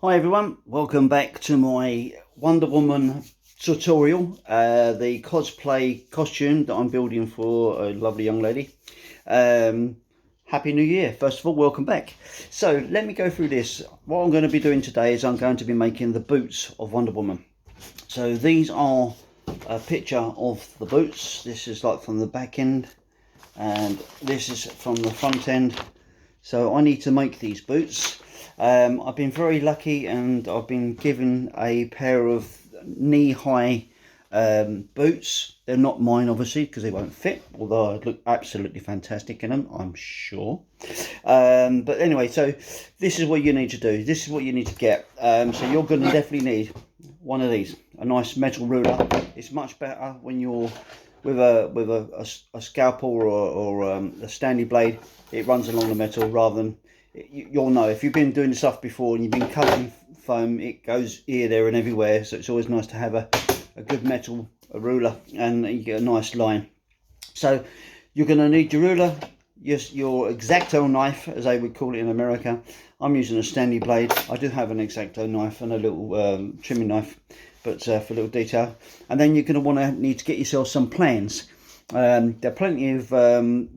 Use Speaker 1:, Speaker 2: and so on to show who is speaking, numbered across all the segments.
Speaker 1: Hi everyone, welcome back to my Wonder Woman tutorial, the cosplay costume that I'm building for a lovely young lady. Happy New Year, first of all, welcome back. So let me go through this. What I'm going to be doing today is I'm going to be making the boots of Wonder Woman. So these are a picture of the boots. This is like from the back end and this is from the front end. So I need to make these boots. I've been very lucky and I've been given a pair of knee-high boots. They're not mine obviously because they won't fit, although I'd look absolutely fantastic in them, I'm sure. But anyway, so this is what you need to do. This is what you need to get. So you're going to definitely need one of these, a nice metal ruler. It's much better when you're with a scalpel or a standy blade. It runs along the metal rather than, you'll know if you've been doing stuff before and you've been cutting foam, it goes here, there and everywhere. So it's always nice to have a good metal ruler and you get a nice line. So you're going to need your ruler, your X-Acto knife, as they would call it in America. I'm using a standy blade. I do have an X-Acto knife and a little trimming knife, but for little detail. And then you're going to need to get yourself some plans. There are plenty of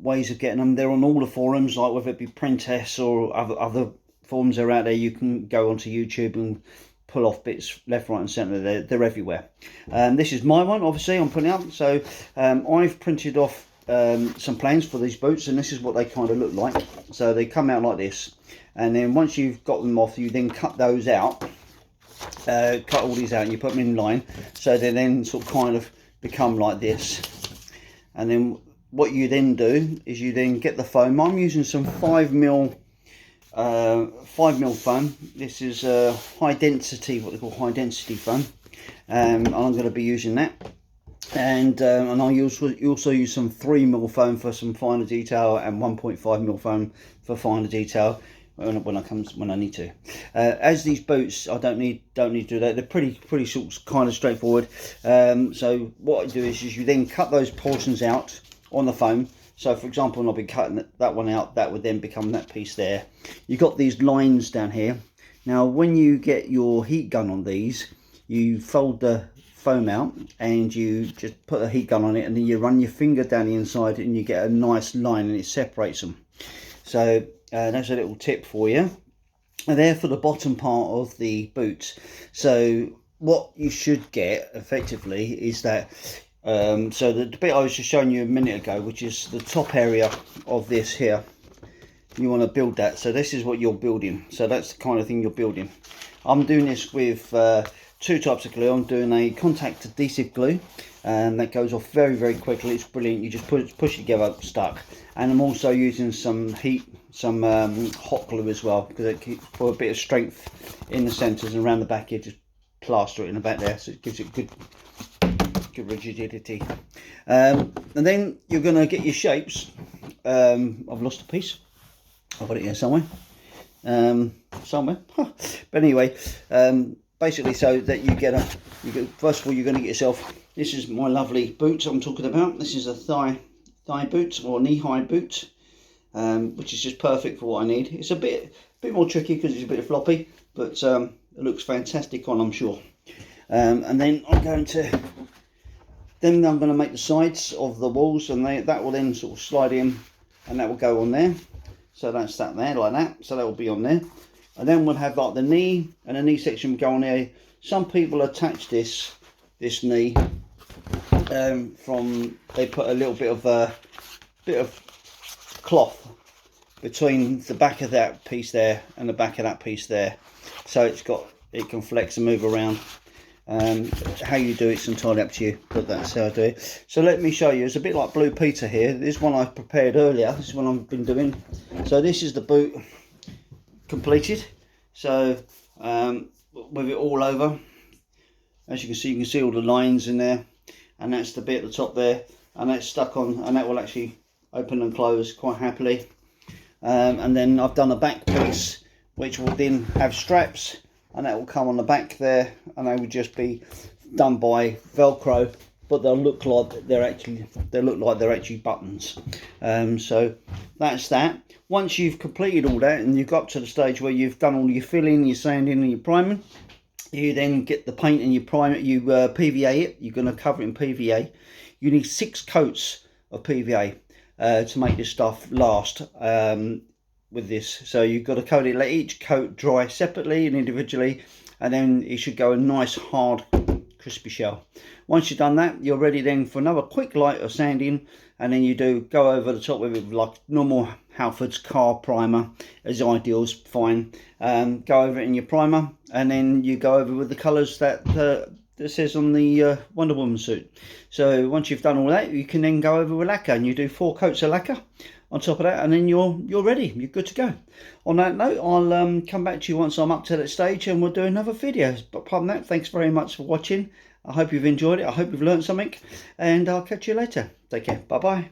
Speaker 1: ways of getting them. They're on all the forums, like whether it be Printess or other forums that are out there. You can go onto YouTube and pull off bits left, right and centre. They're everywhere. This is my one, obviously, I'm putting up. So I've printed off some plans for these boots, and this is what they kind of look like. So they come out like this, and then once you've got them off, you then cut those out. Cut all these out and you put them in line, so they then sort of kind of become like this. And then what you then do is you then get the foam. I'm using some 5mm foam. This is high density, what they call high density foam, and I'm going to be using that. And I also use some 3mm foam for some finer detail and 1.5mm foam for finer detail when I need to. As these boots, I don't need to do that. They're pretty sort of kind of straightforward. So what I do is you then cut those portions out on the foam. So for example, when I'll be cutting that one out, that would then become that piece there. You've got these lines down here. Now when you get your heat gun on these, you fold the foam out and you just put a heat gun on it, and then you run your finger down the inside and you get a nice line and it separates them. So that's a little tip for you. And there for the bottom part of the boots. So what you should get effectively is that so the bit I was just showing you a minute ago, which is the top area of this here, you want to build that. So this is what you're building. So that's the kind of thing you're building. I'm doing this with two types of glue. I'm doing a contact adhesive glue, and that goes off very quickly. It's brilliant. You just push it together, stuck. And I'm also using some hot glue as well, because it keeps for a bit of strength in the centres, and around the back you just plaster it in the back there, so it gives it good rigidity. And then you're going to get your shapes. I've lost a piece. I've got it here somewhere. But anyway, basically, so that first of all, you're going to get yourself, this is my lovely boots I'm talking about. This is a thigh boot or knee-high boot, which is just perfect for what I need. It's a bit more tricky because it's a bit floppy, but it looks fantastic on, I'm sure. And then I'm going to make the sides of the walls, and that will then sort of slide in, and that will go on there. So that's that there, like that. So that will be on there. And then we'll have like the knee, and the knee section will go on there. Some people attach this knee they put a little bit of cloth between the back of that piece there and the back of that piece there, so it can flex and move around. How you do it's entirely up to you, but that's how I do it. So let me show you. It's a bit like Blue Peter here. This one I prepared earlier. This is what I've been doing. So this is the boot completed. So with it all over, as you can see all the lines in there, and that's the bit at the top there, and that's stuck on, and that will actually open and close quite happily. And then I've done a back piece which will then have straps, and that will come on the back there, and they will just be done by Velcro but they'll look like they're actually buttons. So that's that. Once you've completed all that and you've got to the stage where you've done all your filling, your sanding and your priming, you then get the paint and you prime it, you PVA it. You're going to cover it in PVA. You need 6 coats of PVA to make this stuff last with this. So you've got to coat it, let each coat dry separately and individually, and then it should go a nice hard crispy shell. Once you've done that, you're ready then for another quick light of sanding, and then you do go over the top with it like normal Halford's car primer is ideal, is fine. Go over it in your primer, and then you go over with the colours that says on the Wonder Woman suit. So once you've done all that, you can then go over with lacquer, and you do 4 coats of lacquer on top of that, and then you're ready, you're good to go. On that note, I'll come back to you once I'm up to that stage, and we'll do another video. But apart from that, thanks very much for watching. I hope you've enjoyed it. I hope you've learned something, and I'll catch you later. Take care. Bye bye.